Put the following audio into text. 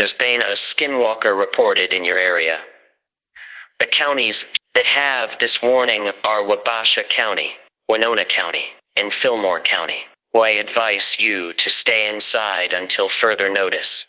There's been a Skinwalker reported in your area. The counties that have this warning are Wabasha County, Winona County, and Fillmore County. I advise you to stay inside until further notice.